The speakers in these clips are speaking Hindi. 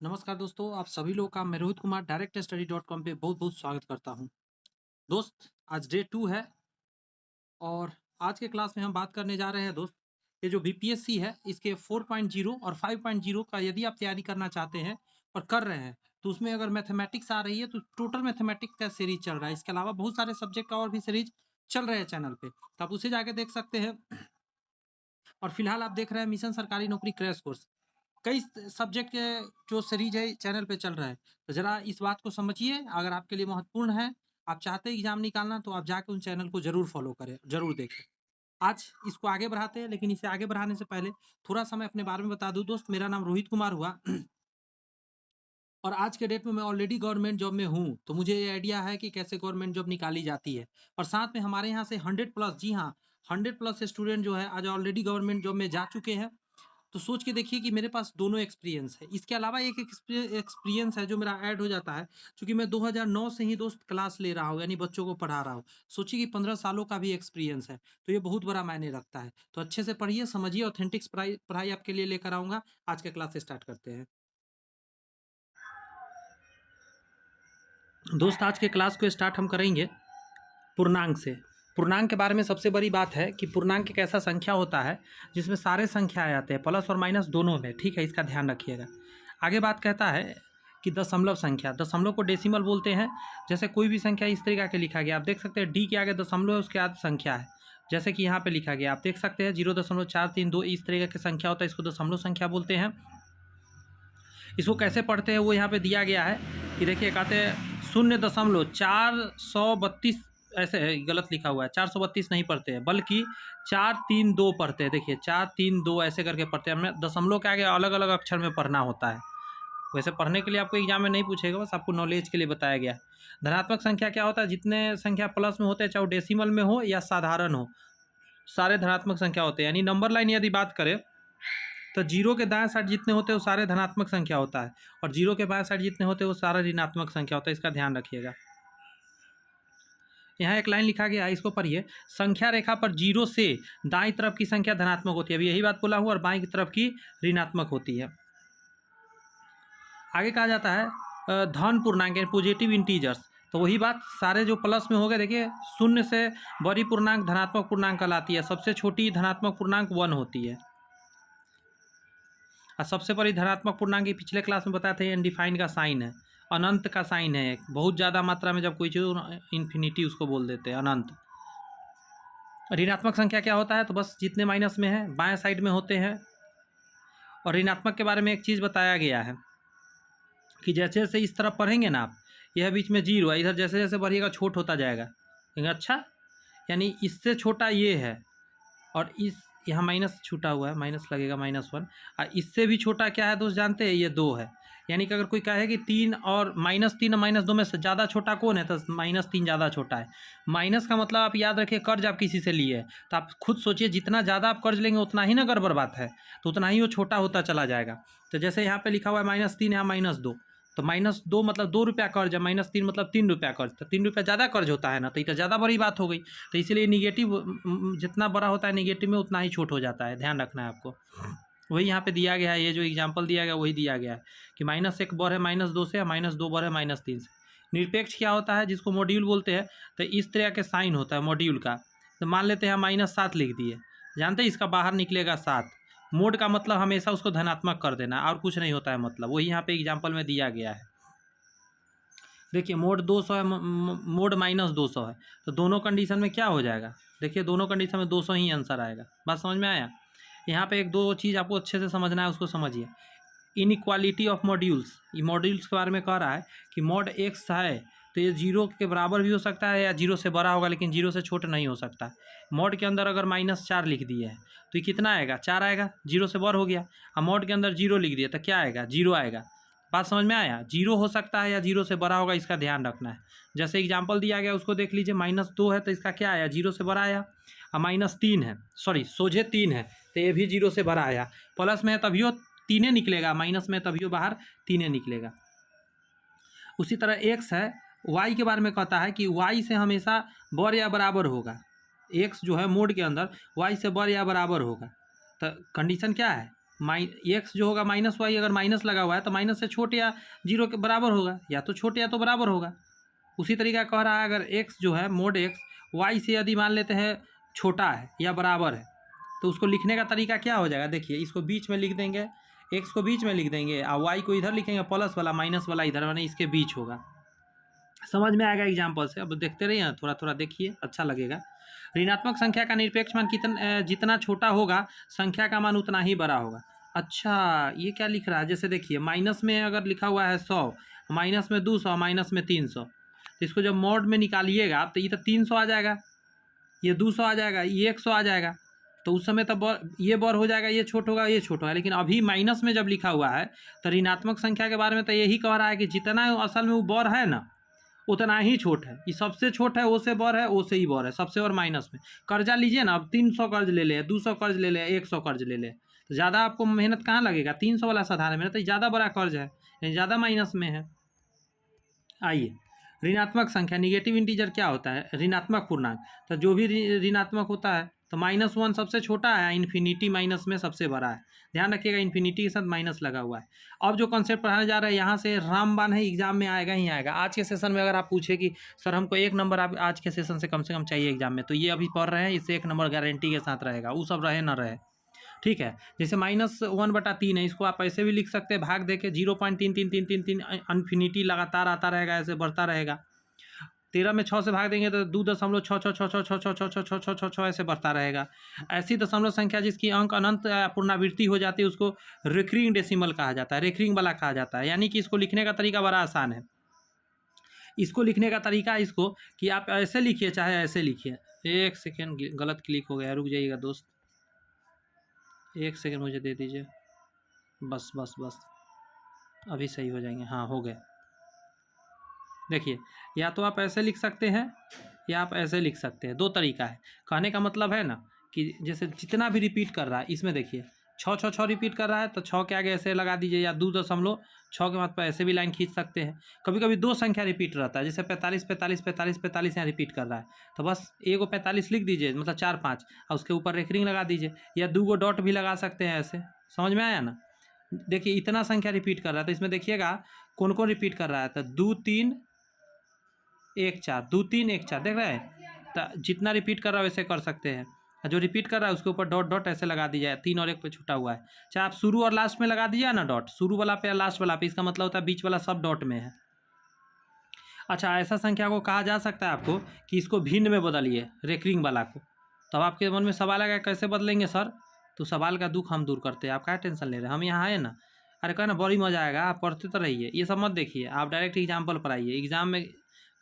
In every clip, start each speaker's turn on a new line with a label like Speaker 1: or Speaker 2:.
Speaker 1: नमस्कार दोस्तों, आप सभी लोगों का मैं रोहित कुमार directstudy.com पे बहुत-बहुत स्वागत करता हूँ। दोस्त, आज डे 2 है और आज के क्लास में हम बात करने जा रहे हैं दोस्त, ये जो बीपीएससी है इसके 4.0 और 5.0 का यदि आप तैयारी करना चाहते हैं और कर रहे हैं, तो उसमें अगर मैथमेटिक्स आ रही है तो टोटल मैथमेटिक्स का सीरीज़ चल रहा है। इसके अलावा बहुत सारे सब्जेक्ट का और भी सीरीज़ चल रहे हैं चैनल पे, तो आप उसे जाके देख सकते हैं। और फिलहाल आप देख रहे हैं मिशन सरकारी नौकरी क्रैश कोर्स। कई सब्जेक्ट के जो सीरीज है चैनल पे चल रहा है, तो ज़रा इस बात को समझिए, अगर आपके लिए महत्वपूर्ण है, आप चाहते हैं एग्ज़ाम निकालना, तो आप जाके उन चैनल को ज़रूर फ़ॉलो करें, ज़रूर देखें। आज इसको आगे बढ़ाते हैं, लेकिन इसे आगे बढ़ाने से पहले थोड़ा-सा मैं अपने बारे में बता दूँ दोस्त, मेरा नाम रोहित कुमार हुआ और आज के डेट में मैं ऑलरेडी गवर्नमेंट जॉब में हूँ, तो मुझे ये आइडिया है कि कैसे गवर्नमेंट जॉब निकाली जाती है। और साथ में हमारे यहाँ से 100 प्लस, जी हाँ, 100 प्लस स्टूडेंट जो है आज ऑलरेडी गवर्नमेंट जॉब में जा चुके हैं। तो सोच के देखिए कि मेरे पास दोनों एक्सपीरियंस है। इसके अलावा एक एक्सपीरियंस है जो मेरा ऐड हो जाता है, चूँकि मैं 2009 से ही दोस्त क्लास ले रहा हूँ, यानी बच्चों को पढ़ा रहा हूँ। सोचिए कि 15 सालों का भी एक्सपीरियंस है, तो ये बहुत बड़ा मायने रखता है। तो अच्छे से पढ़िए, समझिए, ऑथेंटिक्स पढ़ाई पढ़ाई आपके लिए लेकर आऊँगा। आज का क्लास स्टार्ट करते हैं। दोस्त, आज के क्लास को स्टार्ट हम करेंगे पूर्णांक से। पूर्णांक के बारे में सबसे बड़ी बात है कि पूर्णांक एक ऐसा संख्या होता है जिसमें सारे संख्याएँ आते हैं, प्लस और माइनस दोनों में, ठीक है? इसका ध्यान रखिएगा। आगे बात कहता है कि दशमलव संख्या, दशमलव को डेसिमल बोलते हैं। जैसे कोई भी संख्या इस तरीक़ा के लिखा गया, आप देख सकते हैं डी के आगे दशमलव है, उसके बाद संख्या है। जैसे कि यहाँ पे लिखा गया, आप देख सकते हैं 0.432, इस तरीके की संख्या होता है, इसको दशमलव संख्या बोलते हैं। इसको कैसे पढ़ते हैं वो यहाँ पे दिया गया है कि देखिए, कहते हैं 0.432, ऐसे है, गलत लिखा हुआ है, 432 नहीं पढ़ते हैं, बल्कि 432 पढ़ते हैं। देखिए 432 ऐसे करके पढ़ते हैं। हमें दशमलव के आगे अलग अलग अक्षर में पढ़ना होता है। वैसे पढ़ने के लिए आपको एग्जाम में नहीं पूछेगा, बस आपको नॉलेज के लिए बताया गया है। धनात्मक संख्या क्या होता है? जितने संख्या प्लस में होते हैं, चाहे वो डेसिमल में हो या साधारण हो, सारे धनात्मक संख्या होते हैं। यानी नंबर लाइन यदि बात करें तो जीरो के दाएं साइड जितने होते हैं वो सारे धनात्मक संख्या होता है, और जीरो के बाएं साइड जितने होते हैं वो सारा ऋणात्मक संख्या होता है। इसका ध्यान रखिएगा। यहाँ एक लाइन लिखा गया है, इसको पढ़िए। संख्या रेखा पर जीरो से दाईं तरफ की संख्या धनात्मक होती है, अभी यही बात बोला हूँ, और बाईं की तरफ की ऋणात्मक होती है। आगे कहा जाता है धन पूर्णांक यानी पॉजिटिव इंटीजर्स, तो वही बात, सारे जो प्लस में हो गए, देखिए शून्य से बड़ी पूर्णांक धनात्मक पूर्णांक कहलाती है, सबसे छोटी धनात्मक पूर्णांक 1 होती है, और सबसे बड़ी धनात्मक पूर्णांक पिछले क्लास में बताया था, अनडिफाइंड का साइन है, अनंत का साइन है। बहुत ज़्यादा मात्रा में जब कोई चीज़ इन्फिनिटी उसको बोल देते हैं, अनंत। ऋणात्मक संख्या क्या होता है? तो बस जितने माइनस में है बाएं साइड में होते हैं। और ऋणात्मक के बारे में एक चीज़ बताया गया है कि जैसे जैसे इस तरफ पढ़ेंगे ना आप, यह बीच में जीरो है, इधर जैसे जैसे बढ़िएगा छोट होता जाएगा। अच्छा, यानी इससे छोटा ये है, और इस यहाँ माइनस छूटा हुआ है, माइनस लगेगा, -1। और इससे भी छोटा क्या है दोस्त, जानते हैं? ये 2 है। यानी कि अगर कोई कहे कि 3 और -3 और -2 में से ज़्यादा छोटा कौन है, तो -3 ज़्यादा छोटा है। माइनस का मतलब आप याद रखिए, कर्ज आप किसी से लिए है, तो आप खुद सोचिए, जितना ज़्यादा आप कर्ज लेंगे उतना ही ना गड़बड़ बात है, तो उतना ही वो छोटा होता चला जाएगा। तो जैसे यहाँ पे लिखा हुआ है -3, यहाँ -2, तो -2 मतलब 2 रुपया कर्ज है, -3 मतलब 3 रुपया कर्ज, तो 3 रुपया ज़्यादा कर्ज होता है ना, तो ये तो ज़्यादा बड़ी बात हो गई। तो इसीलिए निगेटिव जितना बड़ा होता है निगेटिव में उतना ही छोट हो जाता है, ध्यान रखना है आपको। वही यहाँ पे दिया गया है, ये जो एग्जाम्पल दिया गया वही दिया गया है कि -1 बढ़े -2 से, या -2 बढ़े -3 से। निरपेक्ष क्या होता है? जिसको मॉड्यूल बोलते हैं, तो इस तरह के साइन होता है मॉड्यूल का। तो मान लेते हैं -7 लिख दिए, जानते हैं इसका बाहर निकलेगा 7। मोड का मतलब हमेशा उसको धनात्मक कर देना, और कुछ नहीं होता है मतलब, वही यहाँ पे एग्जाम्पल में दिया गया है। देखिए मोड 200 है, मोड -200 है, तो दोनों कंडीशन में क्या हो जाएगा? देखिए दोनों कंडीशन में 200 ही आंसर आएगा। बात समझ में आया? यहाँ पे एक दो चीज़ आपको अच्छे से समझना है, उसको समझिए। इनइक्वालिटी ऑफ मॉड्यूल्स, ये मॉड्यूल्स के बारे में कह रहा है कि मॉड x है तो ये 0 के बराबर भी हो सकता है, या 0 से बड़ा होगा, लेकिन 0 से छोटा नहीं हो सकता। मॉड के अंदर अगर -4 लिख दिए है तो ये कितना आएगा? 4 आएगा, 0 से बड़ा हो गया। और मॉड के अंदर 0 लिख दिया तो क्या आएगा? 0 आएगा। बात समझ में आया? 0 हो सकता है या 0 से बड़ा होगा, इसका ध्यान रखना है। जैसे एग्जाम्पल दिया गया उसको देख लीजिए, -2 है तो इसका क्या आया? 0 से बड़ा आया। और -3 है, सॉरी सोझे 3 है, तो ये भी 0 से बड़ा आया। प्लस में है तभी 3 निकलेगा, माइनस में तभी बाहर 3 निकलेगा। उसी तरह x है, y के बारे में कहता है कि y से हमेशा बड़ या बराबर होगा। x जो है मोड के अंदर y से बड़ या बराबर होगा। तो कंडीशन क्या है? एक्स जो होगा माइनस वाई, अगर माइनस लगा हुआ है तो माइनस से छोटे या जीरो के बराबर होगा, या तो छोटे या तो बराबर होगा। उसी तरीका कह रहा है, अगर एक्स जो है मोड एक्स वाई से यदि मान लेते हैं छोटा है या बराबर है, तो उसको लिखने का तरीका क्या हो जाएगा? देखिए, इसको बीच में लिख देंगे, एक्स को बीच में लिख देंगे और वाई को इधर लिखेंगे प्लस वाला, माइनस वाला इधर, माने इसके बीच होगा। समझ में आएगा एग्जाम्पल से? अब देखते रहिए, थोड़ा थोड़ा देखिए, अच्छा लगेगा। ऋणात्मक संख्या का निरपेक्ष मान जितना छोटा होगा संख्या का मान उतना ही बड़ा होगा। अच्छा, ये क्या लिख रहा है? जैसे देखिए, माइनस में अगर लिखा हुआ है 100, माइनस में 200, माइनस में 300, तो इसको जब मोड में निकालिएगा तो ये तो 300 आ जाएगा, ये 200 आ जाएगा, ये 100 आ जाएगा। तो उस समय तब ये बर हो जाएगा, ये छोट होगा, ये छोट होगा। लेकिन अभी माइनस में जब लिखा हुआ है तो ऋणात्मक संख्या के बारे में तो यही कह रहा है कि जितना असल में वो बर है ना उतना ही छोट है। ये सबसे छोट है, वो से बर है, वो से ही बर है, सबसे और माइनस में। कर्जा लीजिए ना, अब 300 कर्ज ले ले, 200 कर्ज ले ले, 100 कर्ज ले ले, तो ज़्यादा आपको मेहनत कहाँ लगेगा? 300 वाला साधारण मेहनत, ज़्यादा बड़ा कर्ज है, ज़्यादा माइनस में है। आइए, ऋणात्मक संख्या निगेटिव इंटीजर क्या होता है? ऋणात्मक पूर्णांक। तो जो भी ऋणात्मक होता है तो -1 सबसे छोटा है, इन्फिनिटी माइनस में सबसे बड़ा है। ध्यान रखिएगा, इन्फिनिटी के साथ माइनस लगा हुआ है। अब जो कॉन्सेप्ट पढ़ाने जा रहे हैं यहाँ से रामबाण है, एग्जाम में आएगा ही आएगा। आज के सेशन में अगर आप पूछे कि सर हमको 1 नंबर आप आज के सेशन से कम चाहिए एग्जाम में, तो ये अभी पढ़ रहे हैं, इससे 1 नंबर गारंटी के साथ रहेगा, वो सब रहे ना रहे। ठीक है, जैसे -1/3 है, इसको आप ऐसे भी लिख सकते हैं, भाग दे के 0.3333 इन्फिनिटी लगातार आता रहेगा, ऐसे बढ़ता रहेगा। 13 में 6 से भाग देंगे तो 2.6 ऐसे बढ़ता रहेगा। ऐसी दशमलव संख्या जिसकी अंक अनंत पुनरावृत्ति हो जाती है उसको रिकरिंग डेसिमल कहा जाता है, रेकरिंग वाला कहा जाता है। यानी कि इसको लिखने का तरीका बड़ा आसान है। इसको लिखने का तरीका इसको कि आप ऐसे लिखिए चाहे ऐसे लिखिए। एक सेकेंड, गलत क्लिक हो गया, रुक जाइएगा दोस्त, 1 सेकेंड मुझे दे दीजिए, बस बस बस, अभी सही हो जाएंगे। हाँ, हो गए। देखिए, या तो आप ऐसे लिख सकते हैं या आप ऐसे लिख सकते हैं, 2 तरीका है। कहने का मतलब है ना कि जैसे जितना भी रिपीट कर रहा है, इसमें देखिए 6 रिपीट कर रहा है तो 6 के आगे ऐसे लगा दीजिए, या 2.6 के बाद पर ऐसे भी लाइन खींच सकते हैं। कभी कभी 2 संख्या रिपीट रहता है, जैसे 45 45 45 45 यहाँ रिपीट कर रहा है, तो बस एगो 45 लिख दीजिए, मतलब 4 5, और उसके ऊपर रेकरिंग लगा दीजिए, या 2 डॉट भी लगा सकते हैं ऐसे। समझ में आया ना? देखिए, इतना संख्या रिपीट कर रहा है तो इसमें देखिएगा कौन कौन रिपीट कर रहा है, तो 2 3 1 4, 2 3 1 4, देख रहे हैं? तो जितना रिपीट कर रहा है वैसे कर सकते हैं। जो रिपीट कर रहा है उसके ऊपर डॉट डॉट ऐसे लगा दीजिए, 3 और 1 पे छुटा हुआ है, चाहे आप शुरू और लास्ट में लगा दीजिए ना डॉट, शुरू वाला पे या लास्ट वाला पे, इसका मतलब होता है बीच वाला सब डॉट में है। अच्छा, ऐसा संख्या को कहा जा सकता है आपको कि इसको भिन्न में बदलिए, रेकरिंग वाला को। तो अब आपके मन में सवाल आएगा कैसे बदलेंगे सर? तो सवाल का दुख हम दूर करते हैं, आप क्या टेंशन ले रहे हैं, हम यहाँ आए ना। अरे कहना बड़ी मजा आएगा, आप पढ़ते तो रहिए, ये सब मत देखिए, आप डायरेक्ट एग्जाम्पल पर आइए, एग्जाम में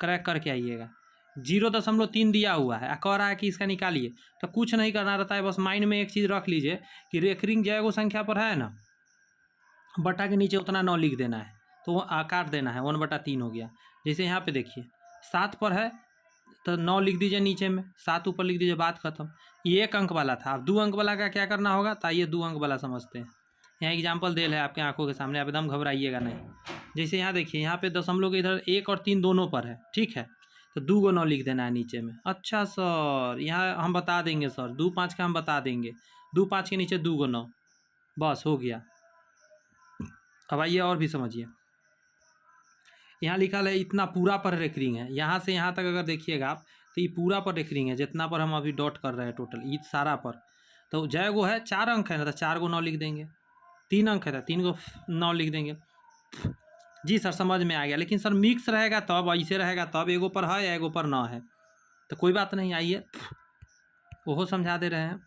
Speaker 1: क्रैक करके आइएगा। 0.3 दिया हुआ है, कह रहा है कि इसका निकालिए, तो कुछ नहीं करना रहता है, बस माइंड में एक चीज़ रख लीजिए कि रेकरिंग जय वो संख्या पर है ना, बटा के नीचे उतना 9 लिख देना है, तो वो काट देना है, 1/3 हो गया। जैसे यहाँ पे देखिए 7 पर है तो 9 लिख दीजिए नीचे में, 7 ऊपर लिख दीजिए, बात खत्म। ये 1 अंक वाला था, अब 2 अंक वाला का क्या करना होगा, तो आइए 2 अंक वाला समझते हैं। यहाँ एग्जाम्पल दे है आपके आंखों के सामने, आप एकदम घबराइएगा नहीं। जैसे यहाँ देखिए, यहाँ पे दशमलव के इधर 1 और 3 दोनों पर है, ठीक है, तो 2 को 9 लिख देना है नीचे में। अच्छा सर, यहाँ हम बता देंगे सर, 2 5 का हम बता देंगे, 2 5 के नीचे 2 को 9, बस हो गया। अब आइए और भी समझिए, यहाँ लिखा है इतना पूरा पर रेकरिंग है, यहाँ से यहाँ तक अगर देखिएगा आप तो ये पूरा पर रेकरिंग है, जितना पर हम अभी डॉट कर रहे हैं टोटल, ये सारा पर। तो जय गो है 4 अंक है ना, तो 4 को 9 लिख देंगे, 3 अंक है तो 3 को 9 लिख देंगे। जी सर, समझ में आ गया, लेकिन सर मिक्स रहेगा तब, ऐसे रहेगा तब, एगो पर है या एगो पर 9 है, तो कोई बात नहीं, आइए वो समझा दे रहे हैं।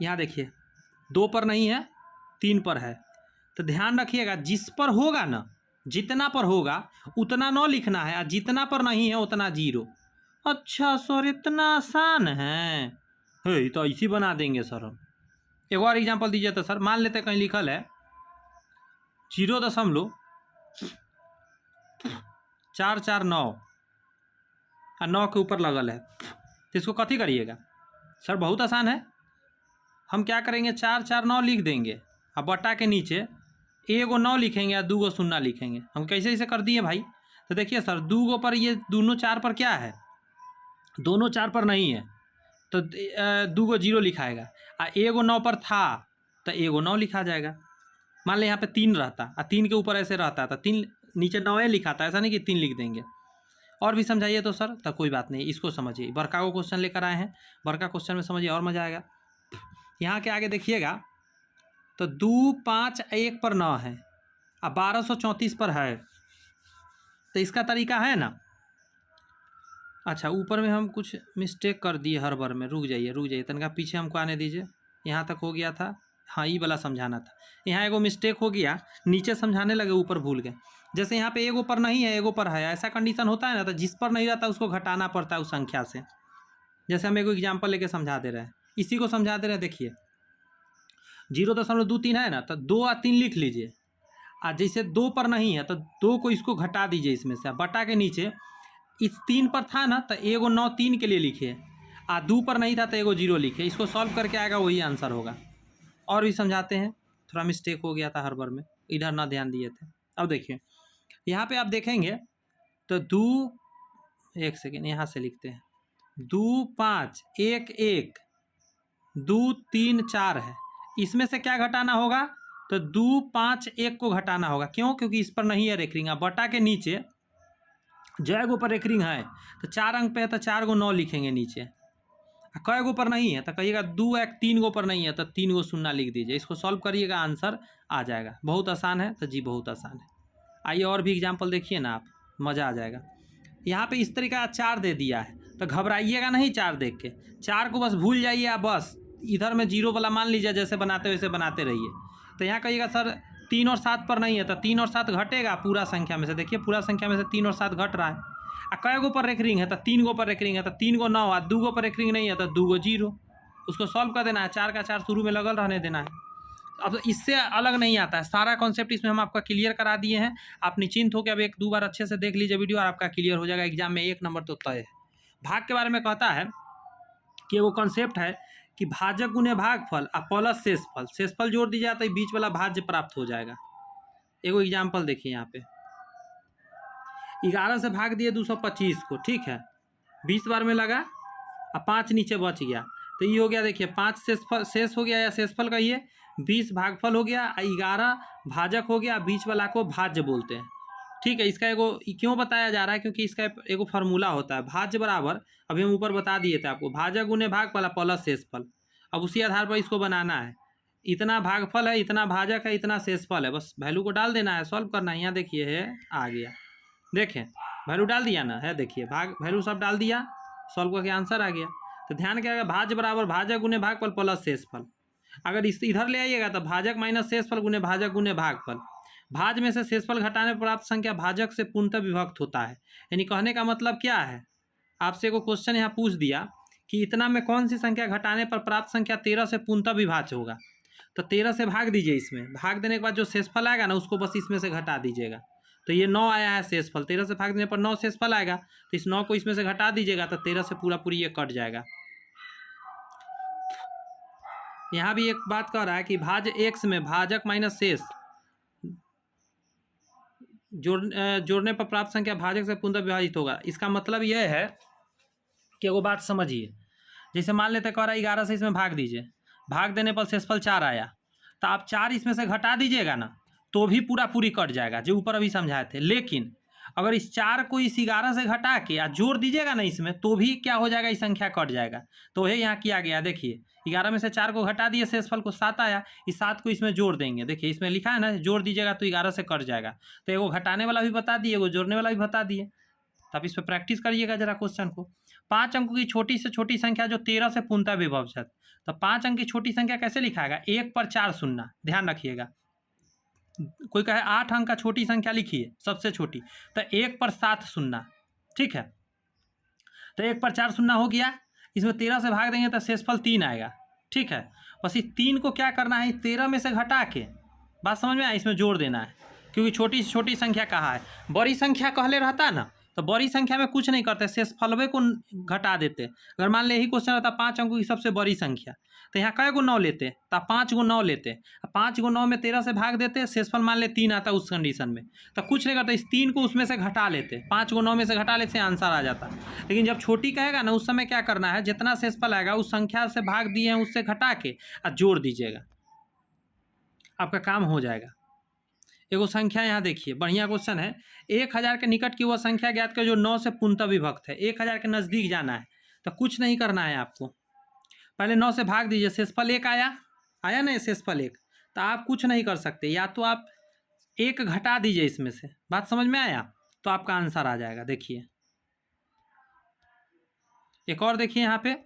Speaker 1: यहाँ देखिए 2 पर नहीं है, 3 पर है, तो ध्यान रखिएगा जिस पर होगा ना, जितना पर होगा उतना 9 लिखना है, और जितना पर नहीं है उतना 0। अच्छा सर, इतना आसान है, तो ऐसी बना देंगे सर हम। एक और एग्जांपल दीजिए तो सर, मान लेते कहीं लिखल है 0.449 और 9 के ऊपर लगल है, तो इसको कथी करिएगा सर? बहुत आसान है, हम क्या करेंगे, 4 4 9 लिख देंगे, और बटा के नीचे 1 को 9 लिखेंगे या 2 को 0 लिखेंगे। हम कैसे ऐसे कर दिए भाई? तो देखिए सर, 2 को पर ये दोनों 4 पर क्या है, दोनों 4 पर नहीं है, तो 2 गो 0 लिखाएगा, आ एगो 9 पर था तो एगो 9 लिखा जाएगा। मान लें यहाँ पे 3 रहता और 3 के ऊपर ऐसे रहता तो 3 नीचे 9 लिखा था, ऐसा नहीं कि 3 लिख देंगे। और भी समझाइए तो सर, तब कोई बात नहीं, इसको समझिए। बड़का को क्वेश्चन लेकर आए हैं, बड़का क्वेश्चन में समझिए और मजा आएगा। यहाँ के आगे देखिएगा तो 2, 5, 1 पर 9 है और 1234 पर है, तो इसका तरीका है ना। अच्छा, ऊपर में हम कुछ मिस्टेक कर दिए हर बार में, रुक जाइए तनका पीछे हमको आने दीजिए। यहाँ तक हो गया था, हाँ ये वाला समझाना था। यहाँ एगो मिस्टेक हो गया, नीचे समझाने लगे ऊपर भूल गए। जैसे यहाँ पे एगो पर नहीं है एगो पर है, ऐसा कंडीशन होता है ना, तो जिस पर नहीं रहता उसको घटाना पड़ता है उस संख्या से। जैसे हम एगो एग्जाम्पल लेके समझा दे रहे हैं, इसी को समझा दे रहे हैं। देखिए 0.23 है ना, तो 2 और 3 लिख लीजिए। और जैसे 2 पर नहीं है तो 2 को इसको घटा दीजिए इसमें से, बटा के नीचे इस 3 पर था ना तो एगो 9 3 के लिए लिखे, और 2 पर नहीं था तो एगो 0 लिखे। इसको सॉल्व करके आएगा वही आंसर होगा। और भी समझाते हैं, थोड़ा मिस्टेक हो गया था हर बार में, इधर ना ध्यान दिए थे। अब देखिए यहाँ पे आप देखेंगे तो 2, 1 सेकेंड यहाँ से लिखते हैं, 2, 5, 1, 1, 2, 3, 4 है। इसमें से क्या घटाना होगा, तो 2, 5, 1 को घटाना होगा। क्यों? क्योंकि इस पर नहीं है रेकरिंग। अब बटा के नीचे जय गो पर रेकरिंग है तो 4 अंक पे है तो 4 गो 9 लिखेंगे नीचे। कई गो पर नहीं है तो कहिएगा 2, 1, 3 गो पर नहीं है तो 3 गो 0 लिख दीजिए। इसको सॉल्व करिएगा, आंसर आ जाएगा। बहुत आसान है तो जी बहुत आसान है। आइए और भी एग्जाम्पल देखिए ना आप, मज़ा आ जाएगा। यहाँ पे इस तरीका 4 दे दिया है तो घबराइएगा नहीं 4 देख के, 4 को बस भूल जाइए आप, बस इधर में 0 वाला मान लीजिए, जैसे बनाते वैसे बनाते रहिए। तो यहाँ कहिएगा सर 3 और 7 पर नहीं है तो 3 और 7 घटेगा पूरा संख्या में से। देखिए पूरा संख्या में से 3 और 7 घट रहा है। और कई गो पर रेकरिंग है तो 3 गो पर रेकरिंग है तो 3 गो 9, और 2 गो पर रेकरिंग नहीं है तो 2 गो 0। उसको सॉल्व कर देना है, 4 का 4 शुरू में लगल रहने देना है। अब इससे अलग नहीं आता है, सारा कॉन्सेप्ट इसमें हम आपका क्लियर करा दिए हैं। आप निश्चिंत हो कि अब 1-2 बार अच्छे से देख लीजिए वीडियो और आपका क्लियर हो जाएगा। एग्जाम में 1 नंबर तो तय है। भाग के बारे में कहता है कि वो कॉन्सेप्ट है कि भाजक गुने भागफल और प्लस शेषफल, शेषफल जोड़ दीजिए तो बीच वाला भाज्य प्राप्त हो जाएगा। एगो एग्जाम्पल देखिए यहाँ पे, 11 से भाग दिए 225 को, ठीक है, 20 बार में लगा और 5 नीचे बच गया तो ये हो गया। देखिए 5 शेष हो गया या शेषफल कहिए, 20 भागफल हो गया, 11 भाजक हो गया, बीच वाला को भाज्य बोलते हैं। ठीक है, इसका एगो क्यों बताया जा रहा है, क्योंकि इसका एगो फार्मूला होता है, भाज्य बराबर, अभी हम ऊपर बता दिए थे आपको, भाजक गुने भागफल प्लस शेषफल। अब उसी आधार पर इसको बनाना है, इतना भागफल है, इतना भाजक है, इतना शेषफल है, बस वैल्यू को डाल देना है, सॉल्व करना है। यहाँ देखिए है आ गया, देखें वैल्यू डाल दिया ना है, देखिए भाग वैल्यू सब डाल दिया, सॉल्व करके आंसर आ गया। तो ध्यान क्या, भाज्य बराबर भाजक गुने भागफल प्लस शेषफल। अगर इस इधर ले आइएगा तो भाजक माइनस शेषफल गुने भाजक गुने भागफल। भाज में से शेषफल घटाने पर प्राप्त संख्या भाजक से पूर्णतः विभक्त होता है। यानी कहने का मतलब क्या है, आपसे को क्वेश्चन यहाँ पूछ दिया कि इतना में कौन सी संख्या घटाने पर प्राप्त संख्या 13 से पूर्णतः विभाज्य होगा। तो 13 से भाग दीजिए, इसमें भाग देने के बाद जो शेषफल आएगा ना उसको बस इसमें से घटा दीजिएगा। तो ये 9 आया है शेषफल, 13 से भाग देने पर 9 शेषफल आएगा, तो इस 9 को इसमें से घटा दीजिएगा तो 13 से पूरा पूरी ये कट जाएगा। यहाँ भी एक बात कह रहा है कि भाज्य x में भाजक माइनस शेष जोड़ने पर प्राप्त संख्या भाजक से पूर्णतः विभाजित होगा। इसका मतलब यह है कि वो बात समझिए, जैसे मान लेते कह रहा है 11 से इसमें भाग दीजिए, भाग देने पर शेषफल 4 आया, तो आप 4 इसमें से घटा दीजिएगा ना तो भी पूरा पूरी कट जाएगा, जो ऊपर अभी समझाए थे। लेकिन अगर इस 4 को इस 11 से घटा के या जोड़ दीजिएगा ना इसमें, तो भी क्या हो जाएगा, इस संख्या कट जाएगा। तो वही यहाँ किया गया, देखिए 11 में से 4 को घटा दिए, शेषफल को 7 आया, इस 7 को इसमें जोड़ देंगे। देखिए इसमें लिखा है ना, जोड़ दीजिएगा तो 11 से कट जाएगा। तो एगो घटाने वाला भी बता दिए, एगो जोड़ने वाला भी बता दिए। तो आप इस पर प्रैक्टिस करिएगा जरा क्वेश्चन को। 5 अंकों की छोटी से छोटी संख्या जो 13 से पूर्णतः विभक्त है, तो 5 अंक की छोटी संख्या कैसे लिखाएगा, 1 पर 4 शून्य, ध्यान रखिएगा। कोई कहे 8 अंक का छोटी संख्या लिखिए सबसे छोटी, तो 1 पर 7 शून्य, ठीक है। तो 1 पर 4 शून्य हो गया, इसमें 13 से भाग देंगे तो शेषफल 3 आएगा, ठीक है। बस इस 3 को क्या करना है, 13 में से घटा के, बात समझ में आया, इसमें जोड़ देना है। क्योंकि छोटी से छोटी संख्या कहाँ है, बड़ी संख्या कहले रहता ना तो बड़ी संख्या में कुछ नहीं करते, शेषफलवे को घटा देते। अगर मान ले यही क्वेश्चन रहता 5 अंकों की सबसे बड़ी संख्या, तो यहाँ कै गो 9 लेते, तो 5 गो 9 लेते, 5 गो 9 में 13 से भाग देते, शेषफल मान ले 3 आता उस कंडीशन में, तो कुछ नहीं करते, इस 3 को उसमें से घटा लेते, 5 गो 9 में से घटा लेते, आंसर आ जाता। लेकिन जब छोटी कहेगा ना, उस समय क्या करना है, जितना शेषफल आएगा उस संख्या से भाग दिए हैं उससे घटा के और जोड़ दीजिएगा, आपका काम हो जाएगा। एगो संख्या यहाँ देखिए, बढ़िया क्वेश्चन है। 1000 के निकट की वह संख्या ज्ञात कर जो 9 से पूर्णतः विभक्त है। 1000 के नज़दीक जाना है तो कुछ नहीं करना है आपको, पहले 9 से भाग दीजिए, शेषफल 1 आया ना, शेषफल 1, तो आप कुछ नहीं कर सकते, या तो आप 1 घटा दीजिए इसमें से, बात समझ में आया, तो आपका आंसर आ जाएगा। देखिए एक और देखिए यहाँ पे,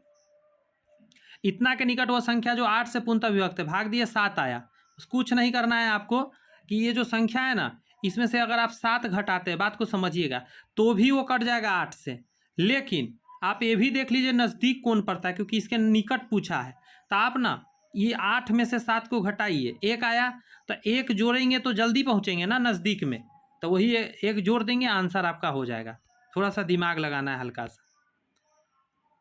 Speaker 1: इतना के निकट वह संख्या जो 8 से पूर्णतः विभक्त है, भाग दिए 7 आया। कुछ नहीं करना है आपको कि ये जो संख्या है ना, इसमें से अगर आप 7 घटाते हैं, बात को समझिएगा, तो भी वो कट जाएगा 8 से। लेकिन आप ये भी देख लीजिए नज़दीक कौन पड़ता है, क्योंकि इसके निकट पूछा है, तो आप ना ये 8 में से 7 को घटाइए, 1 आया तो 1 जोड़ेंगे तो जल्दी पहुँचेंगे ना नज़दीक में, तो वही 1 जोड़ देंगे, आंसर आपका हो जाएगा। थोड़ा सा दिमाग लगाना है हल्का सा।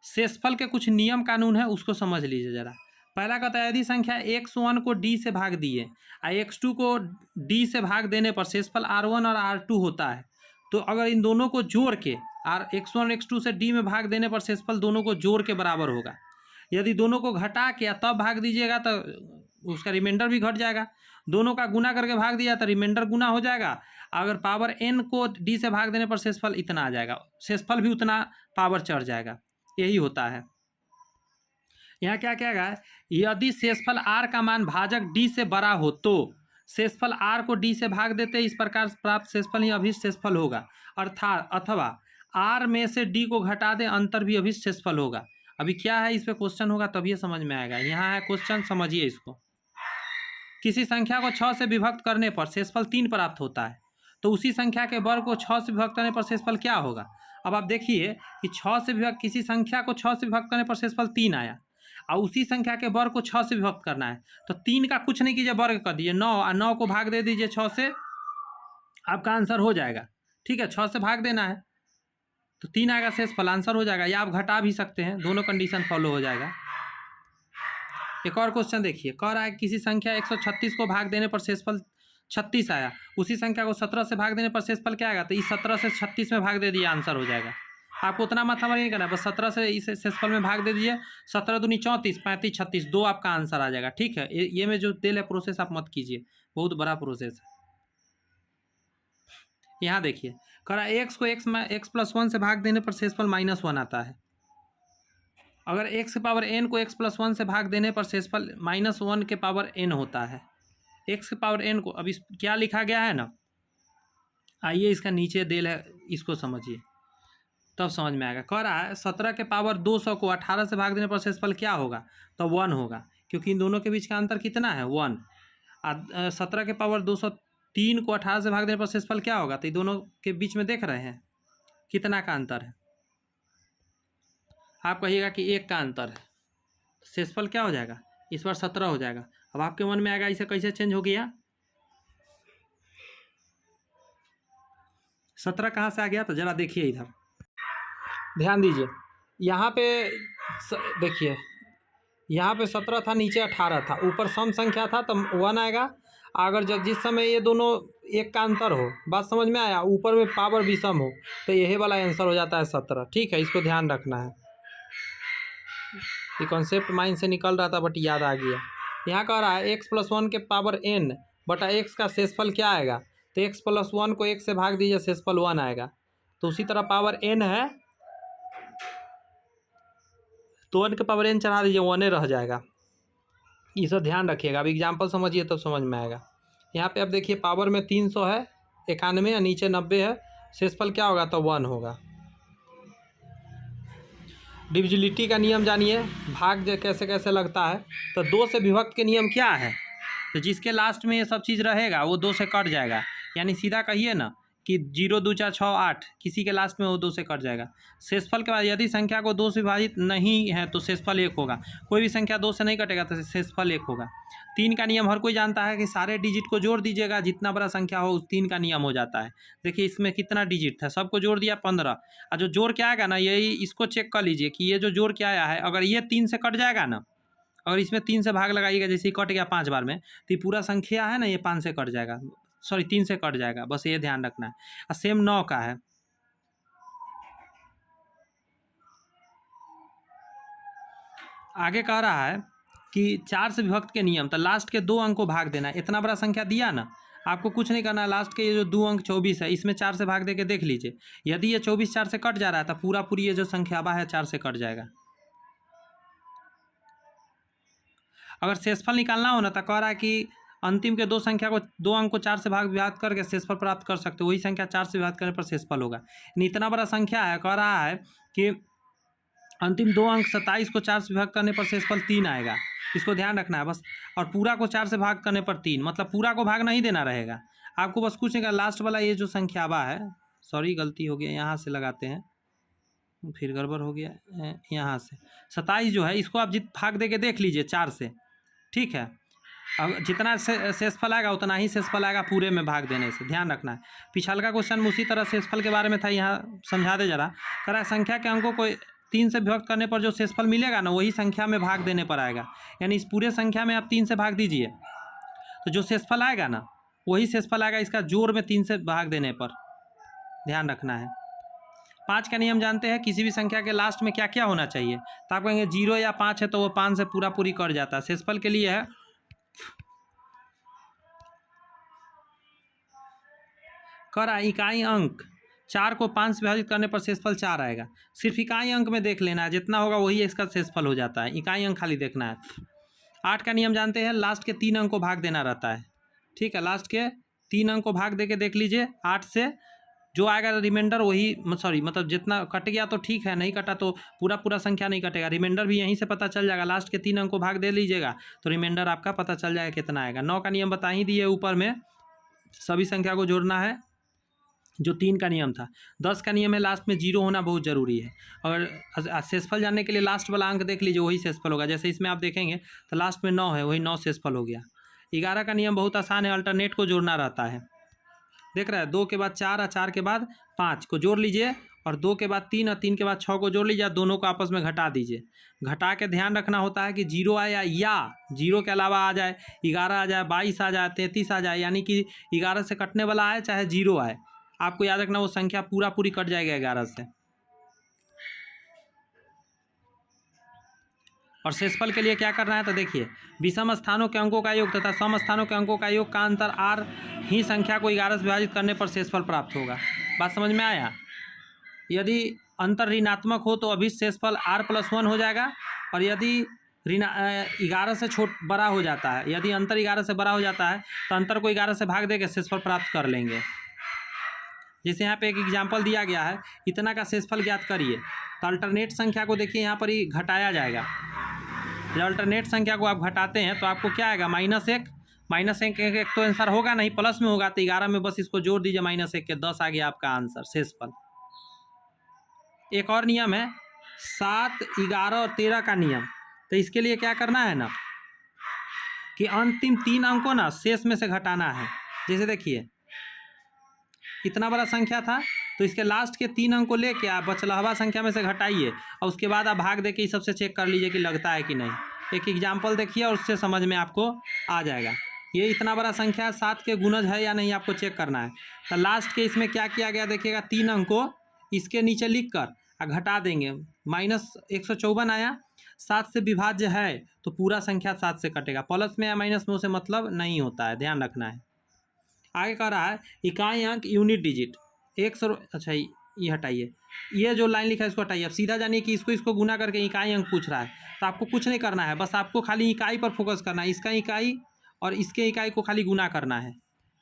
Speaker 1: शेषफल के कुछ नियम कानून है, उसको समझ लीजिए जरा। पहला कहता है यदि संख्या x1 को d से भाग दिए और x2 को d से भाग देने पर शेषफल r1 और r2 होता है, तो अगर इन दोनों को जोड़ के x1 x2 से d में भाग देने पर शेषफल दोनों को जोड़ के बराबर होगा। यदि दोनों को घटा के तब भाग दीजिएगा तो उसका रिमाइंडर भी घट जाएगा। दोनों का गुना करके भाग दिया तो रिमाइंडर गुना हो जाएगा। अगर पावर n को d से भाग देने पर शेषफल इतना आ जाएगा, शेषफल भी उतना पावर चढ़ जाएगा। यही होता है। यहाँ क्या क्या है, यदि शेषफल r का मान भाजक d से बड़ा हो तो शेषफल r को d से भाग देते, इस प्रकार प्राप्त शेषफल ही अभिष्ट शेषफल होगा। अर्थात अथवा r में से d को घटा दे, अंतर भी अभिष्ट शेषफल होगा। अभी क्या है, इस पे क्वेश्चन होगा तभी समझ में आएगा। यहाँ है क्वेश्चन, समझिए इसको। किसी संख्या को 6 से विभक्त करने पर शेषफल 3 प्राप्त होता है, तो उसी संख्या के वर्ग को 6 से विभक्त करने पर शेषफल क्या होगा। अब आप देखिए कि 6 से विभक्त, किसी संख्या को 6 से विभक्त करने पर शेषफल 3 आया और उसी संख्या के वर्ग को 6 से विभक्त करना है, तो 3 का कुछ नहीं कीजिए, वर्ग कर दीजिए 9 और 9 को भाग दे दीजिए 6 से, आपका आंसर हो जाएगा। ठीक है, 6 से भाग देना है तो 3 आएगा शेषफल, आंसर हो जाएगा। या आप घटा भी सकते हैं, दोनों कंडीशन फॉलो हो जाएगा। एक और क्वेश्चन देखिए, कह रहा है किसी संख्या 136 को भाग देने पर शेषफल 36 आया, उसी संख्या को 17 से भाग देने पर शेषफल क्या आएगा, तो इस 17 से 36 में भाग दे दिए, आंसर हो जाएगा। आपको उतना माथामारी नहीं करना है, बस 17 से इस शेषफल में भाग दे दीजिए, 17 दूनी 34, 35 36, 2 आपका आंसर आ जाएगा। ठीक है, ये में जो दिल है प्रोसेस आप मत कीजिए, बहुत बड़ा प्रोसेस है। यहाँ देखिए, कह रहा है x को x+1 से भाग देने पर शेषफल -1 आता है। अगर x के पावर n को x+1 से भाग देने पर शेषफल -1 के पावर n होता है। x के पावर n को, अब इस क्या लिखा गया है ना, आइए इसका नीचे दिल है, इसको समझिए तब समझ में आएगा। कह रहा है 17 के पावर 200 को 18 से भाग देने पर शेषफल क्या होगा, तो 1 होगा, क्योंकि इन दोनों के बीच का अंतर कितना है, 1। 17 के पावर 203 को 18 से भाग देने पर शेषफल क्या होगा, तो ये दोनों के बीच में देख रहे हैं कितना का अंतर है। आप कहिएगा कि 1 का अंतर है, शेषफल क्या हो जाएगा, इस बार 17 हो जाएगा। अब आपके मन में आएगा इसे कैसे चेंज हो गया, 17 कहाँ से आ गया, तो जरा देखिए इधर ध्यान दीजिए। यहाँ पे देखिए, यहाँ पे 17 था, नीचे 18 था, ऊपर सम संख्या था तो 1 आएगा। अगर जब जिस समय ये दोनों 1 का अंतर हो, बात समझ में आया, ऊपर में पावर भी सम हो, तो यही वाला आंसर हो जाता है 17। ठीक है, इसको ध्यान रखना है। ये कॉन्सेप्ट माइंड से निकल रहा था बट याद आ गया। यहाँ कह रहा है x+1 के पावर n बटा x का शेषफल क्या आएगा, तो x+1 को 1 से भाग दीजिए, शेषफल 1 आएगा। तो उसी तरह पावर n है तो 1 के पावर n चढ़ा दीजिए, 1 रह जाएगा। ये सब ध्यान रखिएगा, अब एग्जाम्पल समझिए तब समझ में आएगा। यहाँ पे अब देखिए पावर में 300 है, 91 और नीचे 90 है, शेषफल क्या होगा, तो 1 होगा। डिविजिबिलिटी का नियम जानिए, भाग कैसे कैसे लगता है। तो 2 से विभक्त के नियम क्या है, तो जिसके लास्ट में ये सब चीज़ रहेगा वो 2 से कट जाएगा। यानी सीधा कहिए ना कि 0 2 4 6 8, किसी के लास्ट में वो 2 से कट जाएगा। शेषफल के बाद यदि संख्या को 2 से विभाजित नहीं है तो शेषफल 1 होगा। कोई भी संख्या 2 से नहीं कटेगा तो शेषफल 1 होगा। 3 का नियम हर कोई जानता है कि सारे डिजिट को जोड़ दीजिएगा, जितना बड़ा संख्या हो उस 3 का नियम हो जाता है। देखिए इसमें कितना डिजिट था, सबको जोड़ दिया 15, और जो जोड़ के आएगा ना, यही इसको चेक कर लीजिए कि ये जो जोड़ के आया है, अगर ये 3 से कट जाएगा ना, अगर इसमें 3 से भाग लगाइएगा, जैसे ही कट गया 5 बार में, तो ये पूरा संख्या है ना, ये 5 से कट जाएगा, सॉरी 3 से कट जाएगा, बस ये ध्यान रखना है। और सेम 9 का है। आगे कह रहा है कि 4 से विभक्त के नियम, तो लास्ट के 2 अंक को भाग देना है। इतना बड़ा संख्या दिया ना, आपको कुछ नहीं करना है। लास्ट के ये जो 2 अंक 24 है, इसमें 4 से भाग दे के देख लीजिए। यदि ये 24 4 से कट जा रहा है तो पूरा पूरी ये जो संख्या है 4 से कट जाएगा। अगर शेषफल निकालना हो ना, तो कह रहा है कि अंतिम के 2 संख्या को 2 अंक को 4 से विभाजित करके शेषफल प्राप्त कर सकते हो। वही संख्या 4 से विभाजित करने पर शेषफल होगा। इतना बड़ा संख्या है, कह रहा है कि अंतिम 2 अंक 27 को 4 से विभाजित करने पर शेषफल 3 आएगा। इसको ध्यान रखना है बस। और पूरा को 4 से भाग करने पर 3, मतलब पूरा को भाग नहीं देना रहेगा आपको, बस कुछ नहीं करना। लास्ट वाला ये जो संख्या है, सॉरी गलती हो गया, यहाँ से लगाते हैं, फिर गड़बड़ हो गया, यहाँ से 27 जो है, इसको आप भाग दे के देख लीजिए 4 से, ठीक है। अब जितना शेषफल आएगा उतना ही शेषफल आएगा पूरे में भाग देने से, ध्यान रखना है। पिछल का क्वेश्चन में उसी तरह शेषफल के बारे में था, यहाँ समझा दे जरा। कह रहा है संख्या के अंकों को 3 से विभक्त करने पर जो शेषफल मिलेगा ना, वही संख्या में भाग देने पर आएगा। यानी इस पूरे संख्या में आप 3 से भाग दीजिए, तो जो शेषफल आएगा ना, वही शेषफल आएगा इसका जोड़ में 3 से भाग देने पर, ध्यान रखना है। 5 का नियम जानते हैं, किसी भी संख्या के लास्ट में क्या क्या होना चाहिए। तो आप कहेंगे 0 या 5 है तो वो 5 से पूरा पूरी कट जाता है। शेषफल के लिए है, कह रहा इकाई अंक 4 को 5 से विभाजित करने पर शेषफल 4 आएगा। सिर्फ इकाई अंक में देख लेना है, जितना होगा वही इसका शेषफल हो जाता है। इकाई अंक खाली देखना है। 8 का नियम जानते हैं, लास्ट के 3 अंक को भाग देना रहता है, ठीक है। लास्ट के 3 अंक को भाग दे के देख लीजिए, 8 से जो आएगा रिमाइंडर वही, सॉरी मतलब जितना कट गया तो ठीक है, नहीं कटा तो पूरा संख्या नहीं कटेगा। रिमाइंडर भी यहीं से पता चल जाएगा। लास्ट के 3 अंक को भाग दे लीजिएगा तो रिमाइंडर आपका पता चल जाएगा कितना आएगा। 9 का नियम बता ही दिए ऊपर में, सभी संख्या को जोड़ना है, जो 3 का नियम था। 10 का नियम है, लास्ट में 0 होना बहुत ज़रूरी है। और शेषफल जानने के लिए लास्ट वाला अंक देख लीजिए, वही शेषफल होगा। जैसे इसमें आप देखेंगे तो लास्ट में 9 है, वही 9 शेषफल हो गया। 11 का नियम बहुत आसान है, अल्टरनेट को जोड़ना रहता है। देख रहा है, 2 के बाद 4 और 4 के बाद 5 को जोड़ लीजिए, और 2 के बाद 3 और 3 के बाद 6 को जोड़ लीजिए, दोनों को आपस में घटा दीजिए। घटा के ध्यान रखना होता है कि 0 आया या 0 के अलावा आ जाए, 11 आ जाए, 22 आ जाए, 33 आ जाए, यानी कि 11 से कटने वाला आए चाहे 0 आए, आपको याद रखना वो संख्या पूरी कट जाएगा 11 से। और शेषफल के लिए क्या करना है, तो देखिए विषम स्थानों के अंकों का योग तथा सम स्थानों के अंकों का योग का अंतर r ही संख्या को 11 से विभाजित करने पर शेषफल प्राप्त होगा। बात समझ में आया। यदि अंतर ऋणात्मक हो तो अभी शेषफल r+1 हो जाएगा, और यदि 11 से बड़ा हो जाता है, यदि अंतर 11 से बड़ा हो जाता है तो अंतर को 11 से भाग देकर शेषफल प्राप्त कर लेंगे। जैसे यहाँ पे एक एग्जाम्पल दिया गया है, इतना का शेषफल ज्ञात करिए, तो अल्टरनेट संख्या को देखिए यहाँ पर ही घटाया जाएगा। जब अल्टरनेट संख्या को आप घटाते हैं तो आपको क्या आएगा, -1 एक तो आंसर होगा नहीं, प्लस में होगा, तो 11 में बस इसको जोड़ दीजिए -1 के, 10 आ गया आपका आंसर शेषफल। एक और नियम है 7, 11 और 13 का नियम। तो इसके लिए क्या करना है ना, कि अंतिम 3 अंक को ना शेष में से घटाना है। जैसे देखिए इतना बड़ा संख्या था, तो इसके लास्ट के 3 अंक को लेके आप बचलहवा संख्या में से घटाइए, और उसके बाद आप भाग दे के इस सबसे चेक कर लीजिए कि लगता है कि नहीं। एक एग्जाम्पल देखिए और उससे समझ में आपको आ जाएगा। ये इतना बड़ा संख्या 7 के गुणज है या नहीं, आपको चेक करना है। तो लास्ट के इसमें क्या किया गया देखिएगा, 3 अंक को इसके नीचे लिख कर घटा देंगे, -154 आया। 7 से विभाज्य है तो पूरा संख्या 7 से कटेगा, प्लस में या माइनस में उसे मतलब नहीं होता है, ध्यान रखना है। आगे कह रहा है इकाई अंक यूनिट डिजिट 100। अच्छा ये हटाइए, ये जो लाइन लिखा है इसको हटाइए। अब सीधा जानिए कि इसको गुना करके इकाई अंक पूछ रहा है, तो आपको कुछ नहीं करना है, बस आपको खाली इकाई पर फोकस करना है। इसका इकाई और इसके इकाई को खाली गुना करना है।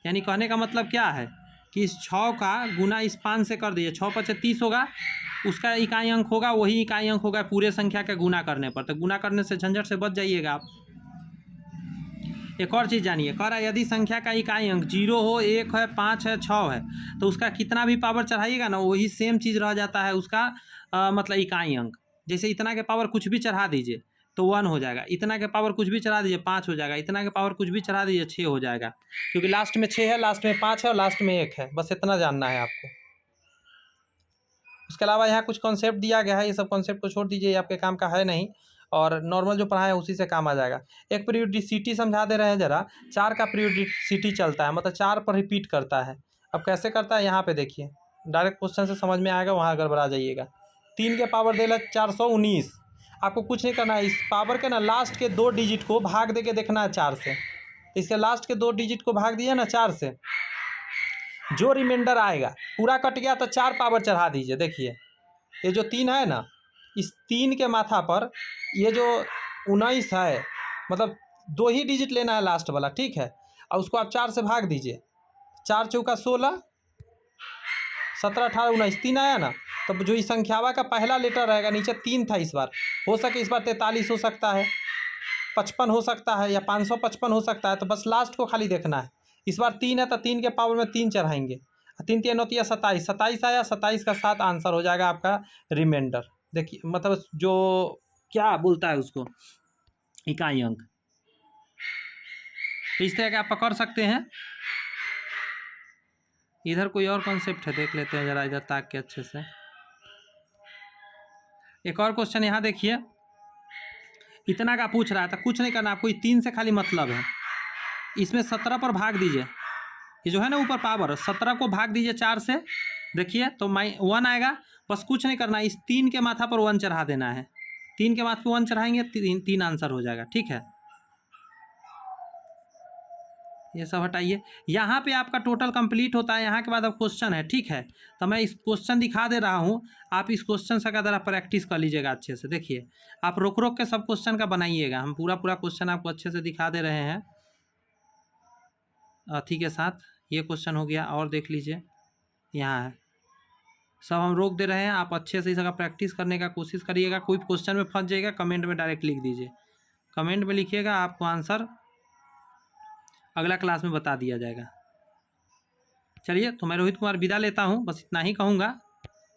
Speaker 1: यानी कहने का मतलब क्या है कि इस 6 का गुना इस 5 से कर दीजिए, 6 × 30 होगा, उसका इकाई अंक होगा, वही इकाई अंक होगा पूरे संख्या के गुना करने पर। तो गुना करने से झंझट से बच जाइएगा आप। एक और चीज़ जानिए, कह रहा है यदि संख्या का इकाई अंक 0 हो, 1 है, 5 है, 6 है, तो उसका कितना भी पावर चढ़ाइएगा ना वही सेम चीज़ रह जाता है उसका मतलब इकाई अंक। जैसे इतना के पावर कुछ भी चढ़ा दीजिए तो 1 हो जाएगा, इतना के पावर कुछ भी चढ़ा दीजिए 5 हो जाएगा, इतना के पावर कुछ भी चढ़ा दीजिए 6 हो जाएगा, क्योंकि लास्ट में 6 है, लास्ट में 5 है और लास्ट में 1 है। बस इतना जानना है आपको। उसके अलावा यहाँ कुछ कॉन्सेप्ट दिया गया है, ये सब कॉन्सेप्ट को छोड़ दीजिए, आपके काम का है नहीं, और नॉर्मल जो पढ़ा है उसी से काम आ जाएगा। एक पीरियोडिसिटी समझा दे रहे हैं जरा। 4 का पीरियोडिसिटी चलता है, मतलब 4 पर रिपीट करता है। अब कैसे करता है यहाँ पे देखिए, डायरेक्ट क्वेश्चन से समझ में आएगा, वहाँ गड़बड़ा जाइएगा। 3 के पावर दे ला 419। आपको कुछ नहीं करना है, इस पावर के ना लास्ट के 2 डिजिट को भाग दे के देखना है 4 से। इसके लास्ट के 2 डिजिट को भाग दिए ना 4 से, जो रिमाइंडर आएगा, पूरा कट गया तो 4 पावर चढ़ा दीजिए। देखिए ये जो 3 है ना, इस 3 के माथा पर ये जो 19 है, मतलब 2 ही डिजिट लेना है लास्ट वाला, ठीक है। और उसको आप 4 से भाग दीजिए। 4 चौका 16, 17 18 19, 3 आया ना। तो जो इस संख्यावा का पहला लेटर रहेगा, नीचे 3 था इस बार, हो सके इस बार 43 हो सकता है, 55 हो सकता है, या 555 हो सकता है। तो बस लास्ट को खाली देखना है। इस बार 3 है तो 3 के पावर में 3 चढ़ाएंगे, 3 3 होती है 27, 27 आया, 27 का 7 आंसर हो जाएगा आपका रिमाइंडर। देखिए मतलब जो क्या बोलता है उसको, इकाई अंक। तो इस तरह के आप पकड़ सकते हैं। इधर कोई और कॉन्सेप्ट है, देख लेते हैं जरा इधर ताक के अच्छे से। एक और क्वेश्चन यहाँ देखिए, इतना का पूछ रहा था, कुछ नहीं करना आपको, 3 से खाली मतलब है। इसमें 17 पर भाग दीजिए, ये जो है ना ऊपर पावर, 17 को भाग दीजिए 4 से, देखिए तो 1 आएगा। बस कुछ नहीं करना, इस 3 के माथा पर 1 चढ़ा देना है। 3 के माथा पर 1 चढ़ाएंगे, 3 आंसर हो जाएगा, ठीक है। ये सब हटाइए। यहाँ पे आपका टोटल कंप्लीट होता है, यहाँ के बाद अब क्वेश्चन है, ठीक है। तो मैं इस क्वेश्चन दिखा दे रहा हूँ, आप इस क्वेश्चन से अगर आप प्रैक्टिस कर लीजिएगा अच्छे से। देखिए आप रोक रोक के सब क्वेश्चन का बनाइएगा, हम पूरा क्वेश्चन आपको अच्छे से दिखा दे रहे हैं अथी के साथ। ये क्वेश्चन हो गया, और देख लीजिए यहाँ है, सब हम रोक दे रहे हैं। आप अच्छे से इसका प्रैक्टिस करने का कोशिश करिएगा। कोई क्वेश्चन में फंस जाएगा, कमेंट में डायरेक्ट लिख दीजिए, कमेंट में लिखिएगा, आपको आंसर अगला क्लास में बता दिया जाएगा। चलिए तो मैं रोहित कुमार विदा लेता हूँ, बस इतना ही कहूँगा।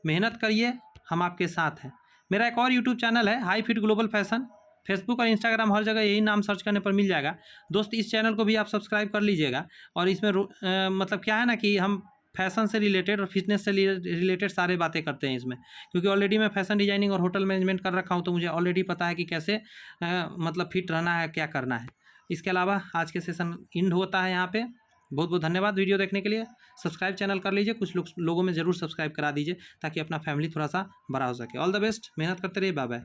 Speaker 1: मेहनत करिए, हम आपके साथ हैं। मेरा एक और यूट्यूब चैनल है, high fit global fashion, Facebook और इंस्टाग्राम हर जगह यही नाम सर्च करने पर मिल जाएगा। दोस्त इस चैनल को भी आप सब्सक्राइब कर लीजिएगा। और इसमें मतलब क्या है ना कि हम फैशन से रिलेटेड और फिटनेस से रिलेटेड सारे बातें करते हैं इसमें, क्योंकि ऑलरेडी मैं फैशन डिजाइनिंग और होटल मैनेजमेंट कर रखा हूँ, तो मुझे ऑलरेडी पता है कि कैसे मतलब फिट रहना है, क्या करना है। इसके अलावा आज के सेशन एंड होता है यहाँ पे। बहुत बहुत धन्यवाद वीडियो देखने के लिए। सब्सक्राइब चैनल कर लीजिए, कुछ लोगों में ज़रूर सब्सक्राइब करा दीजिए, ताकि अपना फैमिली थोड़ा सा बड़ा हो सके। ऑल द बेस्ट, मेहनत करते रहिए, बाय बाय।